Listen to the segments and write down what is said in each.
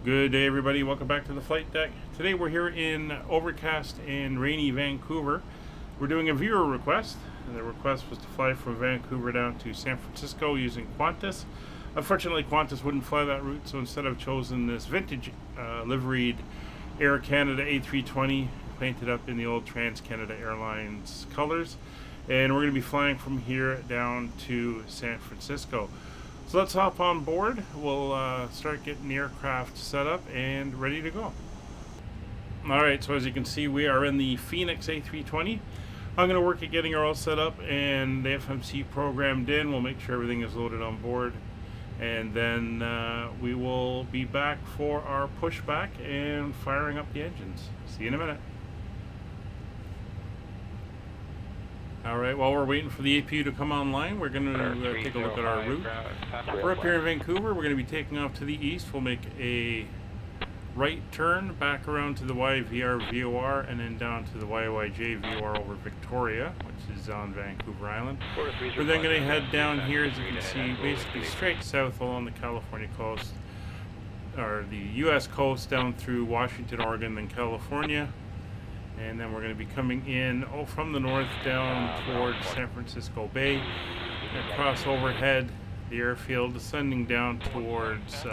Good day, everybody. Welcome back to the flight deck. Today we're here in overcast and rainy Vancouver. We're doing a viewer request, and the request was to fly from Vancouver down to San Francisco using Qantas. Unfortunately, Qantas wouldn't fly that route, so instead I've chosen this vintage liveried Air Canada A320, painted up in the old Trans-Canada Airlines colors. And we're going to be flying from here down to San Francisco. So let's hop on board. We'll start getting the aircraft set up and ready to go. Alright, so as you can see, we are in the Phoenix A320. I'm going to work at getting her all set up and the FMC programmed in. We'll make sure everything is loaded on board. And then we will be back for our pushback and firing up the engines. See you in a minute. Alright, while we're waiting for the APU to come online, we're going to take a look at our route. We're up here in Vancouver. We're going to be taking off to the east. We'll make a right turn back around to the YVR VOR and then down to the YYJ VOR over Victoria, which is on Vancouver Island. We're then going to head down here, as you can see, basically straight south along the California coast, or the US coast, down through Washington, Oregon, then California. And then we're going to be coming in from the north down towards San Francisco Bay, across overhead the airfield, descending down towards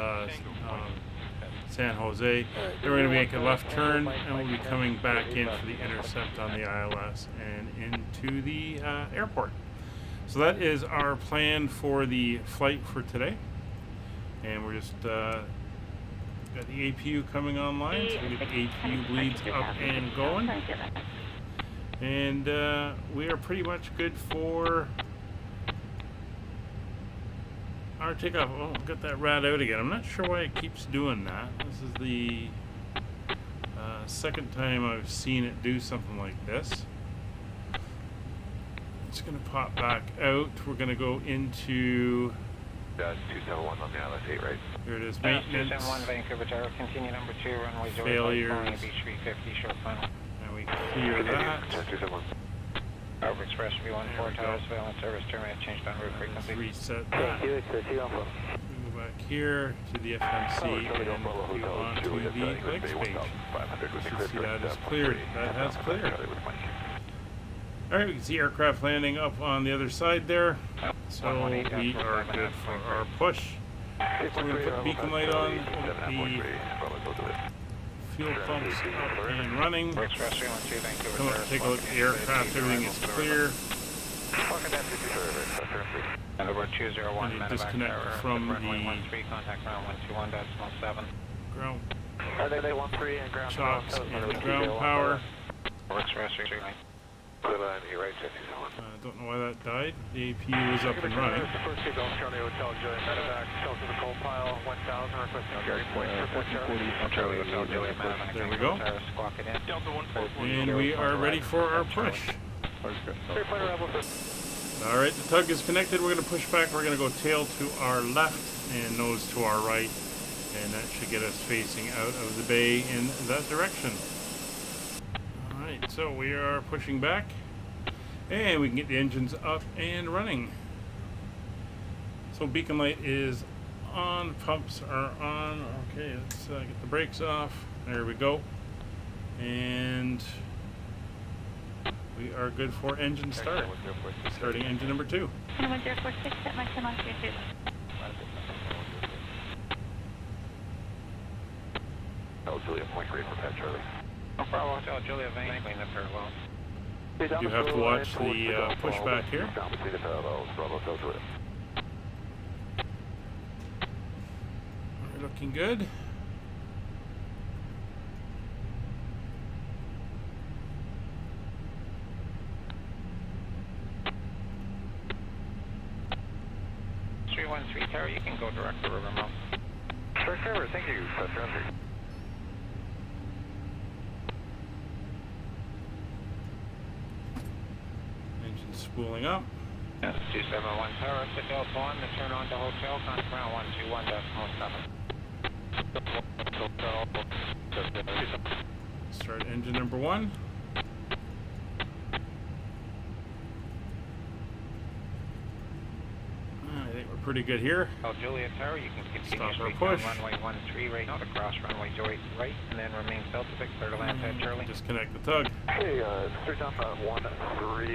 San Jose. Then we're going to make a left turn, and we'll be coming back in for the intercept on the ILS and into the airport. So that is our plan for the flight for today. And we're just got the APU coming online, so we get the APU bleeds up and going. And we are pretty much good for our takeoff. Oh, got that rad out again. I'm not sure why it keeps doing that. This is the second time I've seen it do something like this. It's going to pop back out. We're going to go into 271 on the ILS 8, right? Here it is, maintenance, 271 Vancouver Tower, continue number 2, runway 0, failures, beach 350, short final. and we clear that. 271. Over Express V14 Tower, surveillance service, terminate, changed on route frequency. Reset that. We go back here to the FMC and go on to the leg page. You should see that is cleared. That has cleared. Alright, we can see aircraft landing up on the other side there. So we are good for our push. So we're going to put the beacon light on, the fuel pumps up and running. Come up, take a look at the aircraft, everything is clear. Over 201, and disconnect from the contact ground 121.7. Ground ground shocks and the ground power. Express 39. Don't know why that died. The APU is up and running. There we go. And we are ready for our push. Alright, the tug is connected. We're going to push back. We're going to go tail to our left and nose to our right. And that should get us facing out of the bay in that direction. Alright, so we are pushing back. And we can get the engines up and running. So beacon light is on, pumps are on. Okay, let's get the brakes off. There we go. And we are good for engine start. Starting engine number 2. Julia, point grade for Pat Charlie. Bravo Hotel, Julia, Van, clean the parallel. You have to watch the pushback here. We're looking good. Tower, you can go direct to River Mount. Sure, thank you. Engine spooling up. Yes, 271 Tower, sit Delta 1 to turn on to hotel, contact ground 121.7. Start engine number 1. I think we're pretty good here. Oh, Juliet Tower, you can continue Stop our straight push. down runway 13 right now to cross runway 08 right, and then remain south of it, clear to land at Charlie. Disconnect the tug. Hey, straight down 13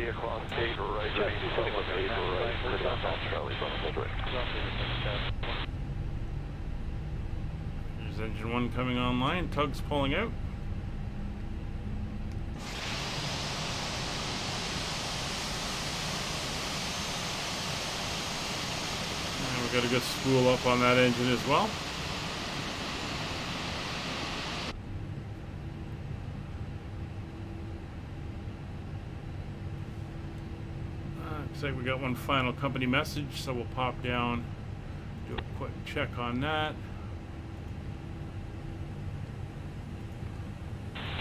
across 8 right, remaining south of 8 right, clear down South Charlie, hold right. There's engine 1 coming online. Tug's pulling out. And we've got a good spool up on that engine as well. Looks like we got one final company message, so we'll pop down, do a quick check on that.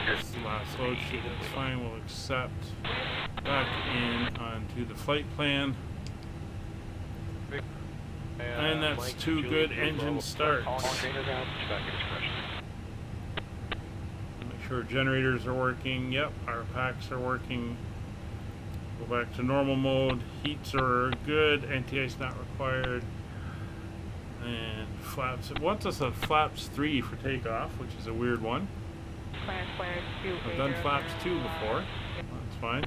This last load sheet, that's fine, we'll accept. Back in onto the flight plan. And that's 2 good engine starts. Make sure generators are working. Yep, our packs are working. Go back to normal mode. Heats are good. Anti-ice not required. And flaps. It wants us at flaps 3 for takeoff, which is a weird one. I've done flaps 2 before. That's fine.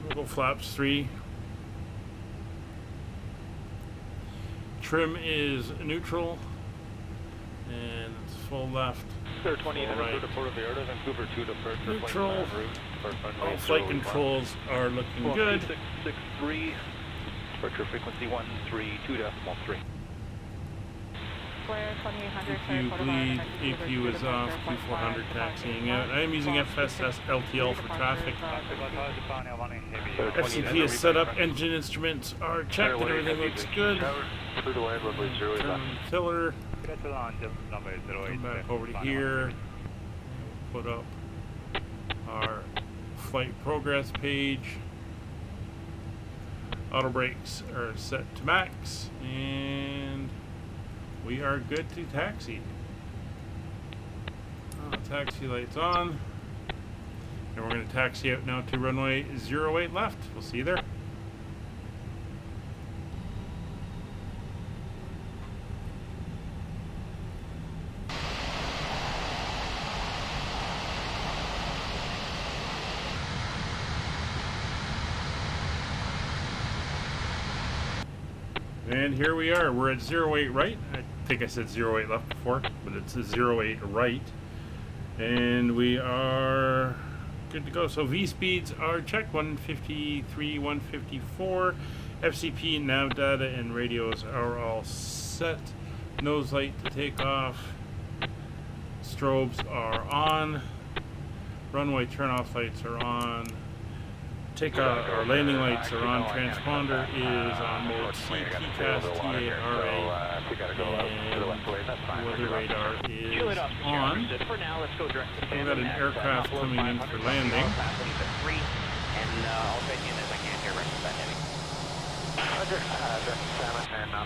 We'll go flaps 3. Trim is neutral. And it's full left. Sir, 2800 right. to Port of Vallarta, Vancouver 2 departure. Neutral. All flight controls are looking good. 663, departure frequency 132.3. EQ bleed, APU is off, Q400 taxiing out. I am using FSS LTL for traffic. FCP is set up, engine instruments are checked, and everything looks good. Turn on the tiller. Come back over to here. Put up our flight progress page. Auto brakes are set to max, and we are good to taxi. Taxi lights on. And we're going to taxi out now to runway 08 left. We'll see you there. And here we are. We're at 08 right. I think I said 08 left before, but it's a 08 right. And we are good to go. So V speeds are checked, 153, 154. FCP, nav data, and radios are all set. Nose light to take off. Strobes are on. Runway turn-off lights are on. Takeoff, our landing lights are on. Transponder is on mode CTCAS, TARA, and weather radar is on. We've got an aircraft coming in for landing.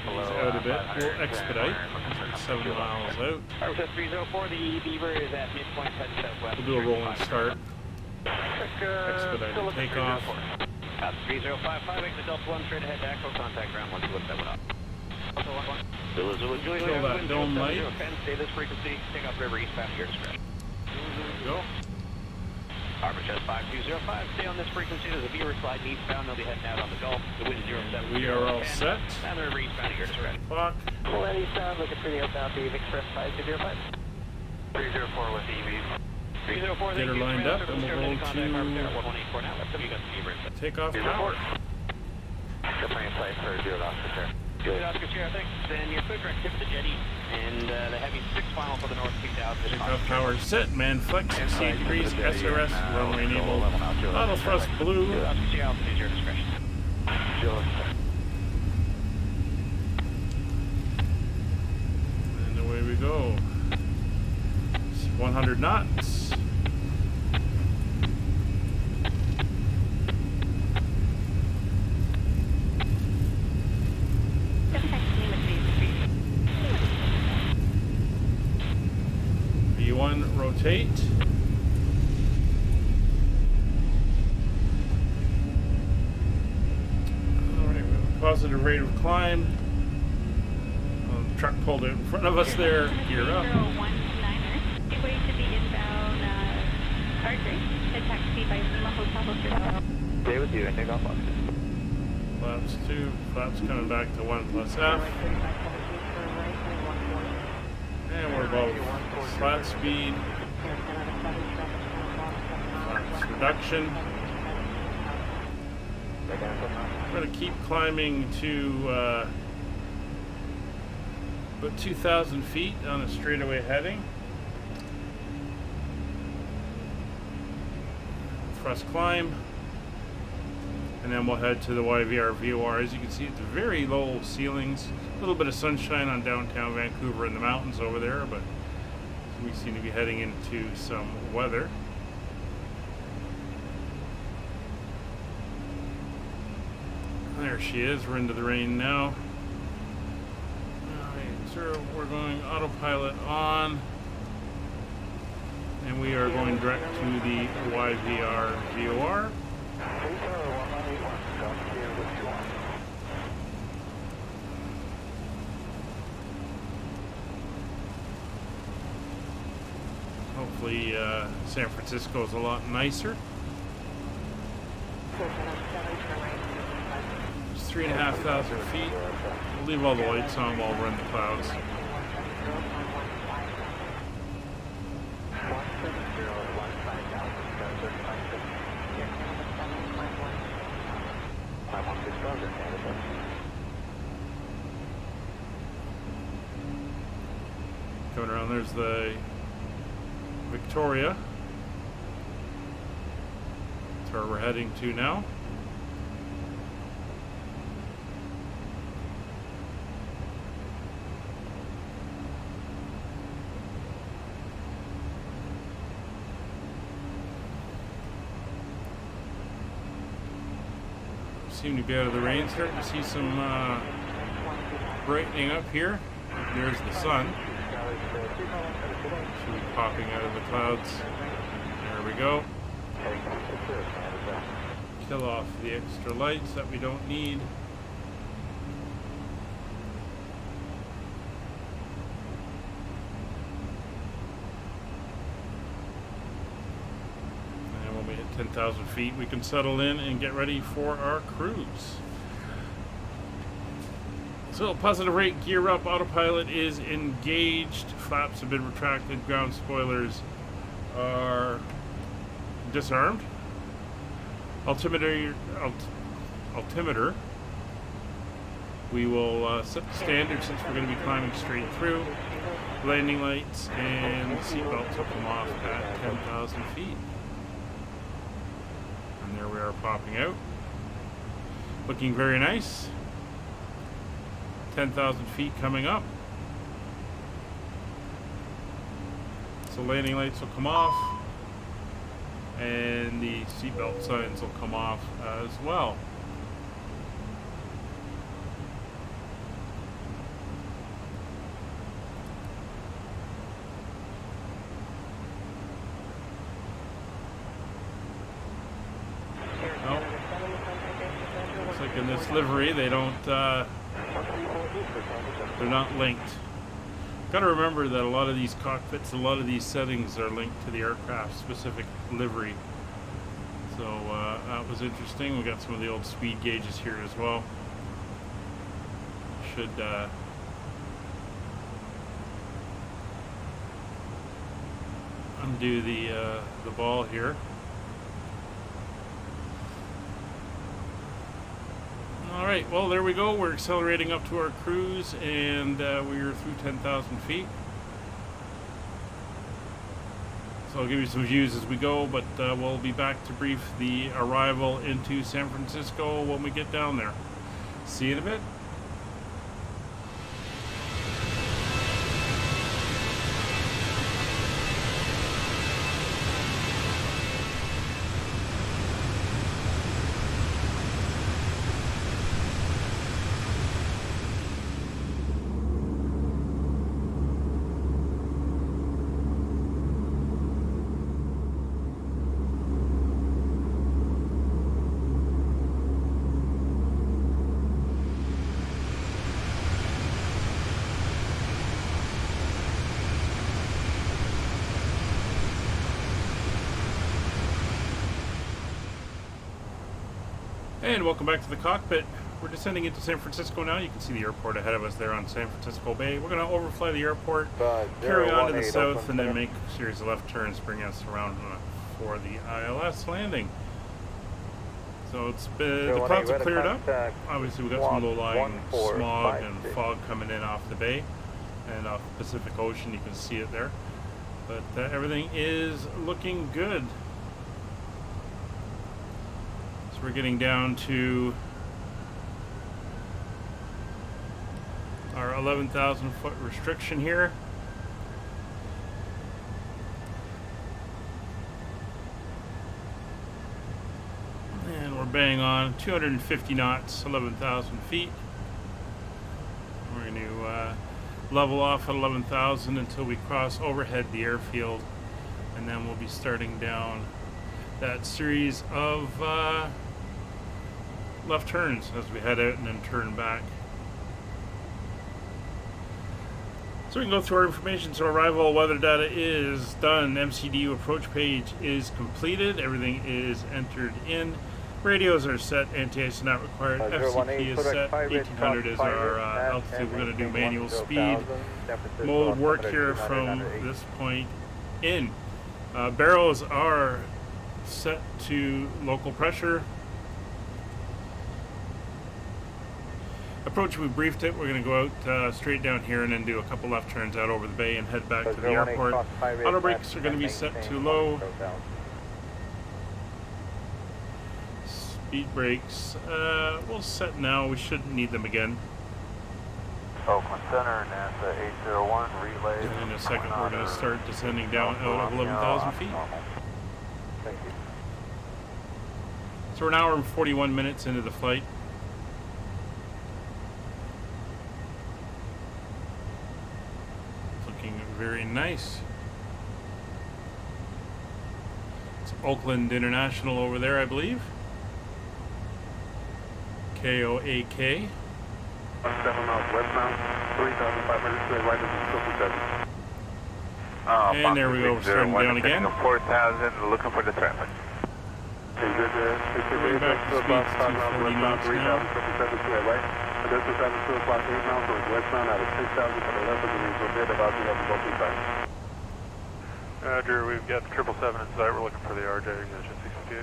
He's out a bit. We'll expedite. It's 7 miles out. We'll do a rolling start. Expedited takeoff. 3055, exit Delta 1, straight ahead to Echo, contact ground 1271 up. Kill that dome light. Stay this frequency, take off river eastbound at your discretion. There we go. Harbor Chest 5205, stay on this frequency, there's a viewer slide eastbound, they'll be heading out on the Gulf. The wind 07. We are all set. And the river eastbound at your discretion. Clock. Well, that eastbound, looking pretty outbound, Beam Express 5205. 304 with EV. 304, Get her lined up, and we'll roll to takeoff power. Plane flight for 0 Oscar. Good Oscar Sierra, thanks. Then your foot direct tip to jetty, and the heavy 6 final for the north 2000. Takeoff power set. Man flex 60 degrees. SRS runway enabled. Auto thrust blue. Oscar Sierra, altitude your discretion. And away we go. It's 100 knots. V1 rotate. Alright, we'll positive rate of climb. The truck pulled out in front of us there. Gear up. 019er. Gateway to the inbound Archery. The taxi by Lima Hotel. Stay with you, I take off. Flaps 2. Flaps coming back to 1 plus F. And we're above flat speed. Flaps reduction. We're going to keep climbing to about 2,000 feet on a straightaway heading. Thrust climb. And then we'll head to the YVR VOR. As you can see, it's very low ceilings. A little bit of sunshine on downtown Vancouver and the mountains over there, but we seem to be heading into some weather. There she is. We're into the rain now. Alright, so we're going autopilot on. And we are going direct to the YVR VOR. Hopefully San Francisco is a lot nicer. It's 3,500 feet. We'll leave all the lights on while we're in the clouds. Coming around, there's the Victoria. That's where we're heading to now. Seem to be out of the rain. Starting to see some brightening up here. There's the sun. Should be popping out of the clouds. There we go. Kill off the extra lights that we don't need. And when we hit 10,000 feet, we can settle in and get ready for our cruise. So positive rate, gear up, autopilot is engaged, flaps have been retracted, ground spoilers are disarmed. Altimeter, we will set the standard since we're going to be climbing straight through. Landing lights and seatbelts will come off at 10,000 feet. And there we are popping out. Looking very nice. 10,000 feet coming up. So landing lights will come off and the seatbelt signs will come off as well. Well, looks like in this livery they don't they're not linked. Got to remember that a lot of these cockpits, a lot of these settings are linked to the aircraft specific livery. So that was interesting. We got some of the old speed gauges here as well. Should undo the ball here. Alright, well there we go. We're accelerating up to our cruise and we're through 10,000 feet. So I'll give you some views as we go, but we'll be back to brief the arrival into San Francisco when we get down there. See you in a bit. And welcome back to the cockpit. We're descending into San Francisco now. You can see the airport ahead of us there on San Francisco Bay. We're going to overfly the airport, carry on to the south, and then make a series of left turns, bringing us around for the ILS landing. So it's been, the clouds have cleared up. Obviously, we've got some low-lying smog and fog coming in off the bay and off the Pacific Ocean. You can see it there. But everything is looking good. So we're getting down to our 11,000 foot restriction here. And we're bang on 250 knots, 11,000 feet. We're going to level off at 11,000 until we cross overhead the airfield, and then we'll be starting down that series of left turns as we head out and then turn back. So we can go through our information. So arrival weather data is done. MCDU approach page is completed. Everything is entered in. Radios are set. Anti-ice not required. FCP is set. 1800 is our altitude. We're going to do manual speed mode work here from this point in. Barrels are set to local pressure. Approach, we briefed it. We're going to go out straight down here and then do a couple left turns out over the bay and head back to the airport. Auto brakes are going to be set to low. Speed brakes, we'll set now. We shouldn't need them again. Oakland Center, NASA 801, relay. And in a second, we're going to start descending down out of 11,000 feet. Thank you. So we're an hour and 41 minutes into the flight. Looking very nice. It's Oakland International over there, I believe. KOAK. 17 miles westbound, 3,500 to the right of the 777. And there we go, we're starting down again. 4,000, looking for the traffic. Going back to speed 240 knots now. 3,777 to the right. This is 2 o'clock 8 miles, so it's westbound out of 6,000 for the left of the regional bid, about to have both sides. Roger, we've got 777 in sight, we're looking for the RJ extension 658.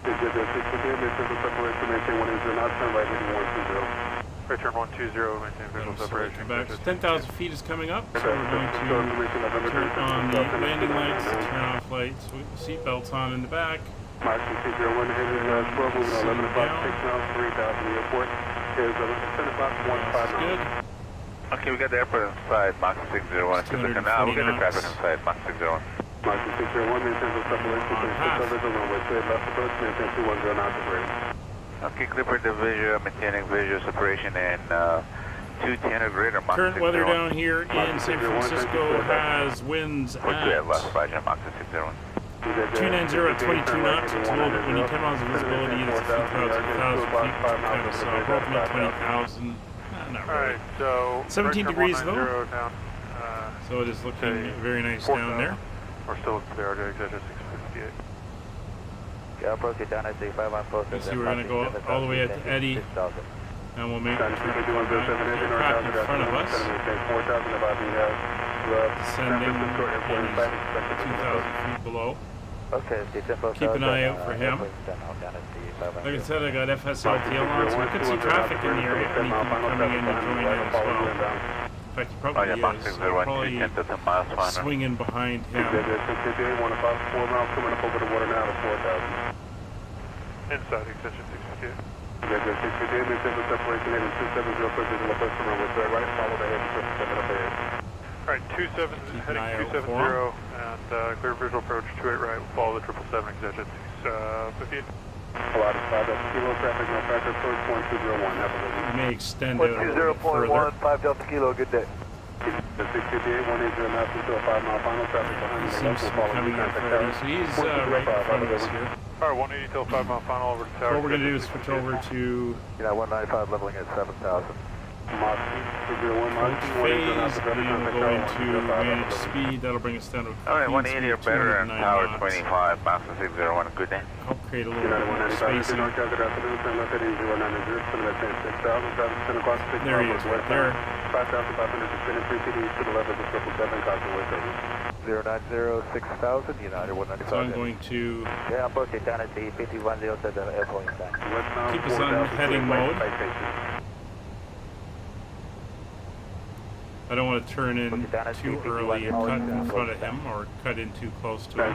Good, 658, maintain the separation, maintain 180 knots, turn right heading 120. Right turn 120, maintain visual separation. Back. 10,000 feet is coming up, so we're going to turn on the landing lights, turn off lights, with the seat belts on in the back. Mark 601 heading 12, moving 11 o'clock 6 miles, 3,000 the airport. Is 10 o'clock 15 good. Okay, we got the airport inside, Mark 601. Now we got the traffic inside, Mark 601. Mark 601, maintain the separation, service on runway 2 left approach, maintain 210 knots of rating. Okay, clear for the visual, maintaining visual separation and 210 or greater. Current weather down here in San Francisco has winds at 290 at 22 knots. It's a little bit windy, 10 miles of visibility. It's a few thousand feet. Kind of broken at 20,000. Not really. Alright, so 17 degrees though. Down, so it is looking very nice down there. We're still looking for the RJ extension 658. Yeah, approach it down at 35 on post. You see we're going to go all the way up to Eddy. And we'll make a turn back in front of us. Descending 2,000 feet below. Keep an eye out for him. Like I said, I got FSLTL on, so we could see traffic in the area, and he could be coming in to join in as well. In fact, he probably is. So probably swinging behind him. Inside extension 658. Alright, 27 heading 270 and clear visual approach 28 right. We'll follow the 777 extension 658. Kilo traffic, no traffic, approach 1201. Have a good We may extend it a little bit further. 5 Delta Kilo, good day. The 658, 180 knots into a 5 mile final traffic behind He the seems to be coming in further, so he's right in front of us here. Alright, 180 till 5 mile final over to tower. So what we're going to do is switch over to Yeah, 195 leveling at 7,000. Approach phase, and we'll go into manage speed. That'll bring us down to a Alright, clean speed 180 or of better and 209 power knots. 25, Master 601, good day. Help create a little bit more spacing. There he is, right there. 5,500 spinning 3 CDs to the left of the 777, Cosmo 090 6000, United 195. So I'm going to Yeah, approach eternity 5107 airport inside. keep us on heading mode. I don't want to turn in too early and cut in front of him or cut in too close to him.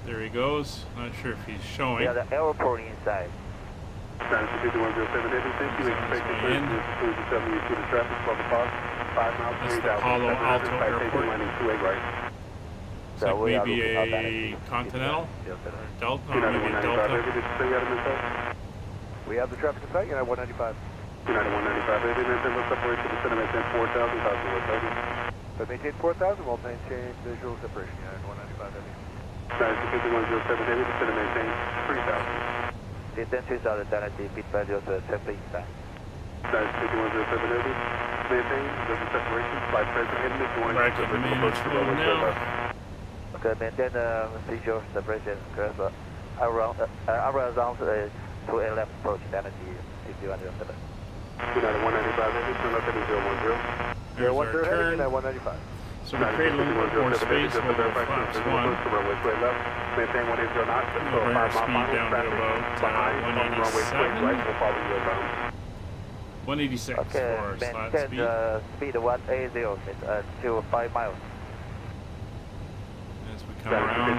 There he goes. Not sure if he's showing. Yeah, the airport inside. That's the Palo Alto Airport. It's like maybe a Continental? Delta? Or maybe a Delta? We have the traffic in sight, United 195. United 195, But maintain 4,000, we'll maintain visual separation, United 195 heavy. 5107 heavy, descend and maintain 3,000. Descend 2000 eternity 5107 inside. 5107 heavy, maintain visual separation, flight present, heading to Back to the managed mode now. Okay, maintain visual separation, around to a left approach eternity 5107. United 195 heavy, turn left heading 010. There's our 010 heavy, turn. United 195. So we create a little bit more space. We'll go flaps 1. Maintain 180 knots. We'll bring our speed down to about 187. 186 Okay, for our slot maintain speed. speed 180 to 5 miles. As we come around.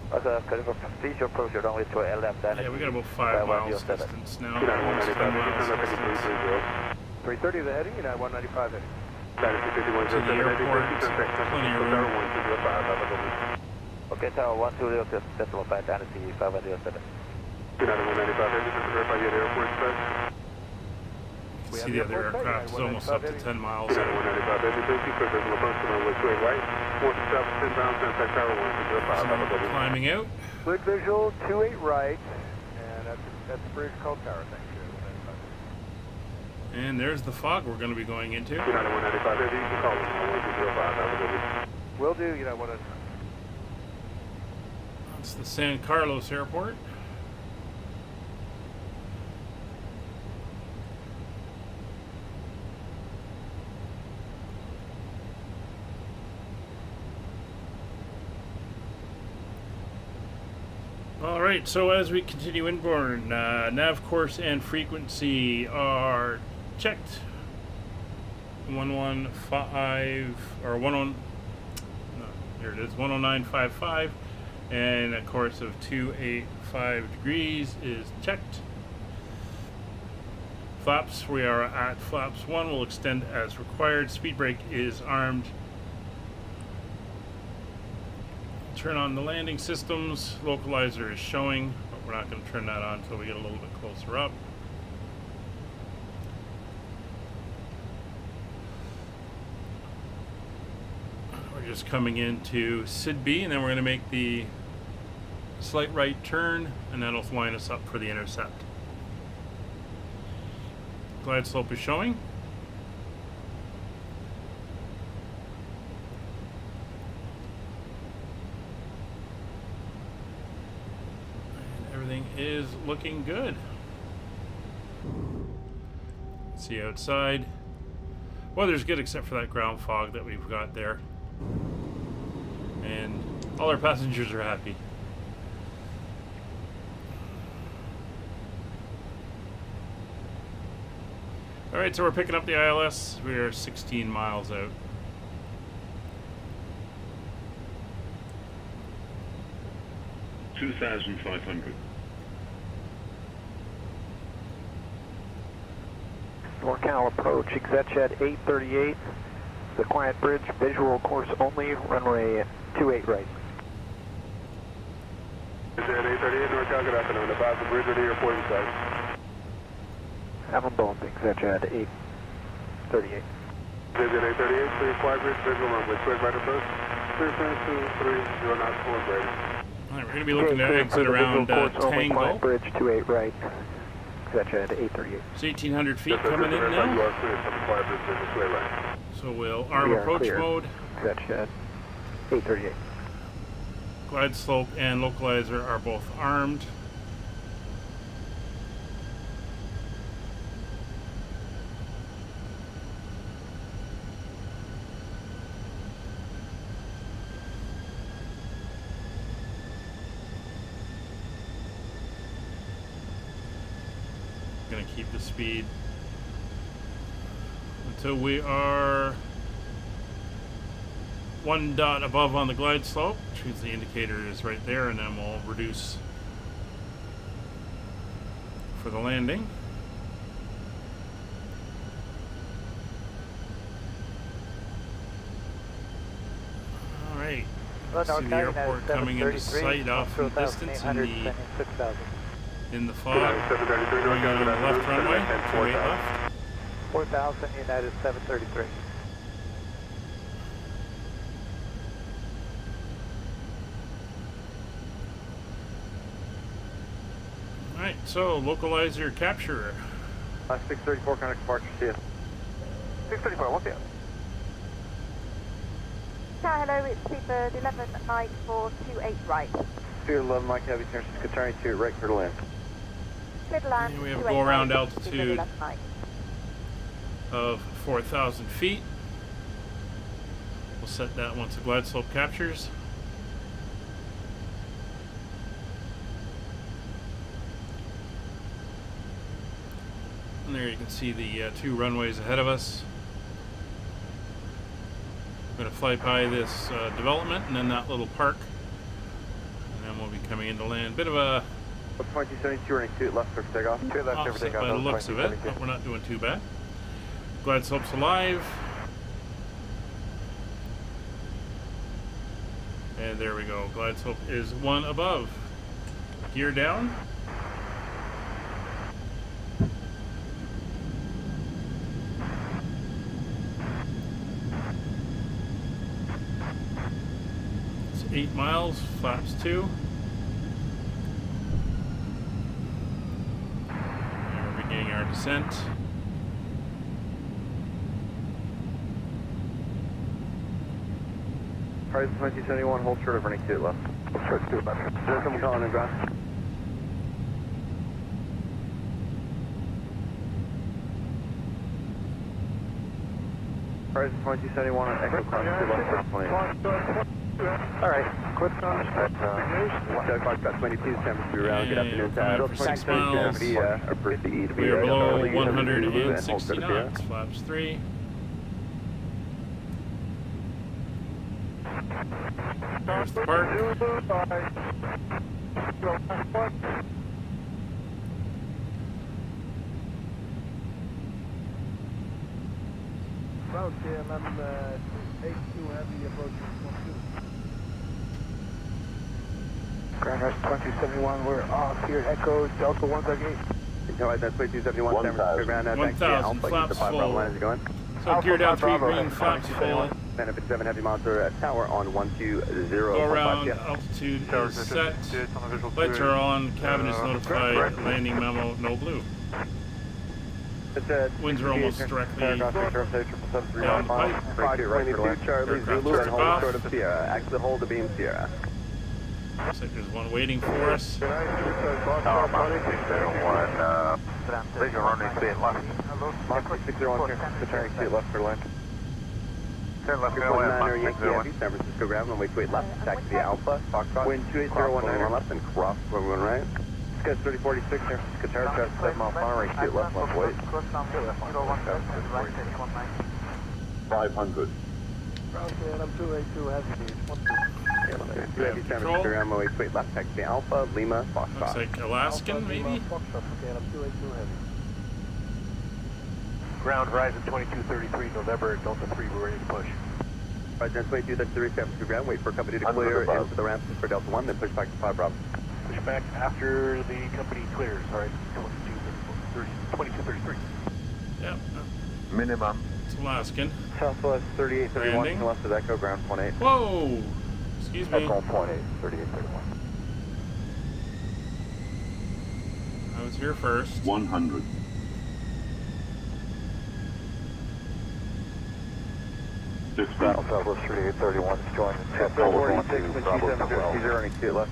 Okay, visual approach runway to a left. Yeah, we got about 5 miles distance now. Almost 10 miles distance. 330 the heading, United 195 heading. To the airport. Plenty of room. Okay, tower 120 decimal 5 eternity 507. United 195 heavy, just to verify you at airport space. See the other aircraft is almost up to 10 miles United out. 195 heavy, thank you, clear visual approach to runway 28 right. 40 south, 10 ground, contact tower 105, have a good one. Climbing out. Cleared visual 28 right, and that's the bridge called tower, thank you. And there's the fog we're going to be going into. United 195 heavy, you can call us on 1205, have a good one. Will do, United 195. That's the San Carlos Airport. Alright, so as we continue inboard, nav course and frequency are checked. 115 or 10, no, here it is, 109.55, and a course of 285 degrees is checked. Flaps, we are at flaps 1, will extend as required. Speed brake is armed. Turn on the landing systems. Localizer is showing, but we're not going to turn that on until we get a little bit closer up. We're just coming into SID B, and then we're going to make the slight right turn, and that'll line us up for the intercept. Glide slope is showing. Everything is looking good. See outside. Weather's good except for that ground fog that we've got there. And all our passengers are happy. Alright, so we're picking up the ILS. We are 16 miles out. $2,500. NorCal approach, ExecJet 838, the quiet bridge, visual course only, runway 28 right. ExecJet 838, NorCal, good afternoon. Advise the bridge or the airport in sight. Have them both, ExecJet 838. ExecJet 838, clear quiet bridge, visual runway 28 right approach. 3 knots, 4 grading. Alright, we're going to be looking to exit around Tango. Quiet Bridge 28 right. Exit at 838. It's 1,800 feet coming in now. So we'll arm approach clear. mode. Exit at 838. Glide slope and localizer are both armed. Gonna keep the speed until we are 1 dot above on the glide slope, which means the indicator is right there, and then we'll reduce for the landing. Alright, see the airport coming into sight off in the distance in the fog, going on the left runway, 28 left. 4000 United 733. Alright, so localizer capture. 634, contact departure, see ya. 634, what's it? Hello, it's Seabird 11 Mike 428 right. Seabird 11 Mike, heavy turn, turning to right, clear to land. Clear to land. And we have a go around altitude of 4,000 feet. We'll set that once the glide slope captures. And there you can see the 2 runways ahead of us. I'm going to fly by this development and then that little park. And then we'll be coming into land. Bit of a 2272, running 2 left for takeoff. 2 left for offset takeoff. by the looks of it, but we're not doing too bad. Glide slope's alive. And there we go. Glide slope is 1 above. Gear down. It's 8 miles, flaps 2. And we're beginning our descent. Price 2271, hold short of running 2 left. Short 2 left. Is there someone calling in ground? Price 2271 on Echo Cross 2 left for plane. Alright, quick on at 1 o'clock, got 22, San Francisco round, good afternoon, Tad. 6 miles. We are below 160 knots, flaps 3. There's the park. Route KLM 282 heavy approaching 12. Ground rest 2271, we're off here, Echo Delta 138. No, that's 2271, San Francisco ground, 1,000, flaps full. Going. So gear down 3 green, flaps full. Benefit 7 heavy monster at tower on 120. Go around, altitude is set. Lights are on, cabin is notified, landing memo, no blue. Winds are almost directly down the pipe. Aircraft off. Exit hold the beam Sierra. Looks like there's one waiting for us. Visual runway speed left. Mach 601 here, returning to left for land. Turn left, go away, Mach 601. San Francisco ground, runway 28 left, taxi Alpha, Foxtrot. Wind 28019 left and cross, everyone right. Sketch 3046 here, Qatar traffic 7 mile final, right, shoot left, left, wait. 500. Route KLM 282 heavy needs 12. Heavy San Francisco ground, runway 28 left, taxi Alpha, Lima, Foxtrot. Looks like Alaskan, maybe? Foxtrot for KLM 282 heavy. Ground Horizon 2233, November, Delta 3, we're ready to push. Horizon 2233, San Francisco ground, wait for company to clear into the ramp for Delta 1, then push back to 5 Bravo. Push back after the company clears, alright, 2233. Yep, Minimum. it's Alaskan. Southwest 3831, Landing. left of Echo, ground 18. Whoa! Excuse me. Echo 18, 3831. was here first. 100. Southwest 3831 is joining the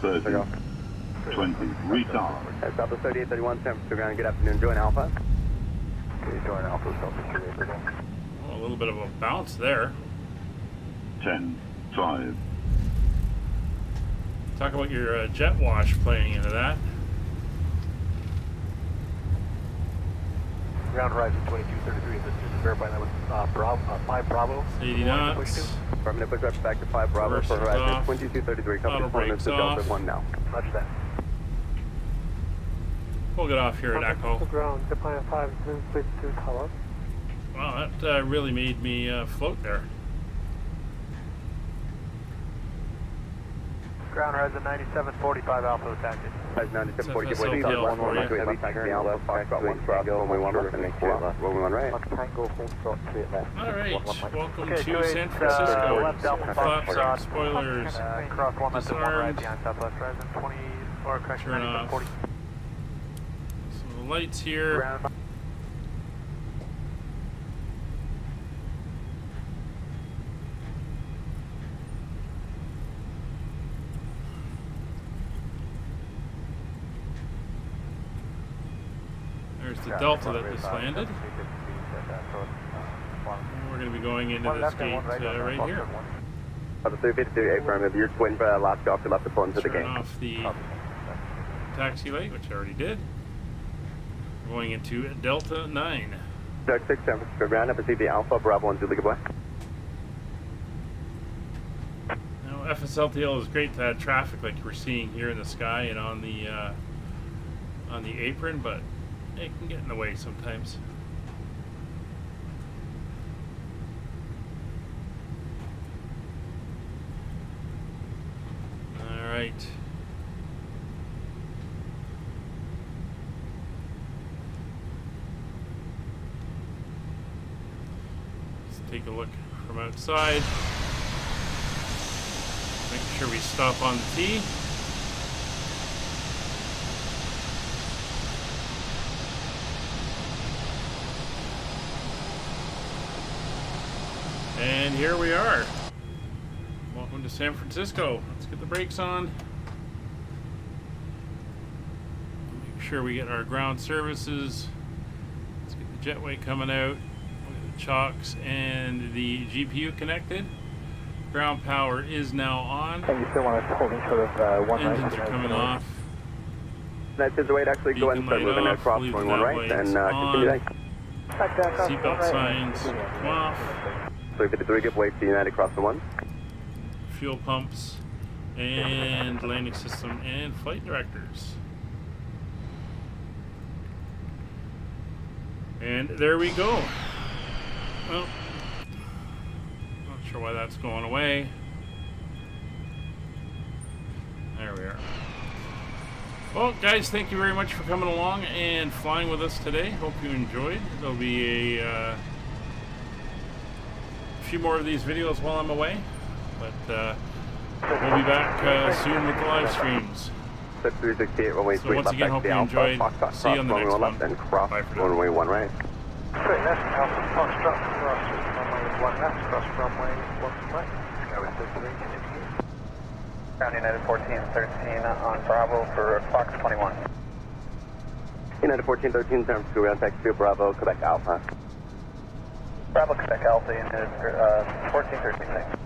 30. 20. Retard. Southwest 3831, San Francisco ground, good afternoon, join Alpha. Okay, join Alpha, Southwest 3831. Oh, a little bit of a bounce there. 10. 5. Talk about your jet wash playing into that. Ground horizon 2233, this is verifying that was 5 Bravo. 80 knots. I'm going to push up back to 5 Bravo First for horizon off. 2233, Auto company brakes to Delta off. 1 now. Much that. We'll get off here at Echo. Ground, Japan 5, please to tower. Wow, that really made me float there. Ground horizon 9745 Alpha attacked. 9740, It's FSLPL for you. heavy taxi Alpha, Foxtrot 1 Cross, runway 1 left, and make sure runway 1 right. Tango, full stop, straight left. Alright, welcome Okay, to San Francisco. left Delta Flaps, Foxtrot. spoilers, Cross 1 left and 1 right disarmed. behind Southwest horizon 20, or correction, Turn off. 9740. Some of the lights here. Ground. There's the Delta that just landed. And we're going to be going into this gate right here. Delta 352, affirmative, you're waiting for that last off to left the phone to the Turn gate. off the taxi light, which I already did. We're going into Delta 9. Dark 6, San Francisco ground, FSCV Alpha, Bravo 1 Zulu, good boy. Now, FSLTL is great to add traffic like we're seeing here in the sky and on the apron, but it can get in the way sometimes. All right. Let's take a look from outside. Making sure we stop on the T. And here we are. Welcome to San Francisco. Let's get the brakes on. Make sure we get our ground services. Let's get the jetway coming out. Look at the chocks and the GPU connected. Ground power is now on. And you still want us holding sort of one right. Engines are coming off. That's his way to actually go ahead and start Beacon moving light across, off, going leave 1 that right, light and on. continue that. Seatbelt signs come off. 353, give way to United cross the 1. Fuel pumps and landing system and flight directors. And there we go. Well, not sure why that's going away. There we are. Well, guys, thank you very much for coming along and flying with us today. Hope you enjoyed. There'll be a few more of these videos while I'm away, but we'll be back soon with the live streams. 368, runway 3 So once left, again, hope you taxi enjoyed. Alpha, See you on the runway next 1 one. left, and cross, Bye for now. runway 1 right. Straight left, Alpha Foxtrot, cross runway 1 left, cross runway 1 right. Skyway 33, indicate. Ground United 1413 on Bravo for Fox 21. United 1413, San Francisco ground, taxi Bravo, Quebec Alpha. Bravo, Quebec Alpha, United 1413.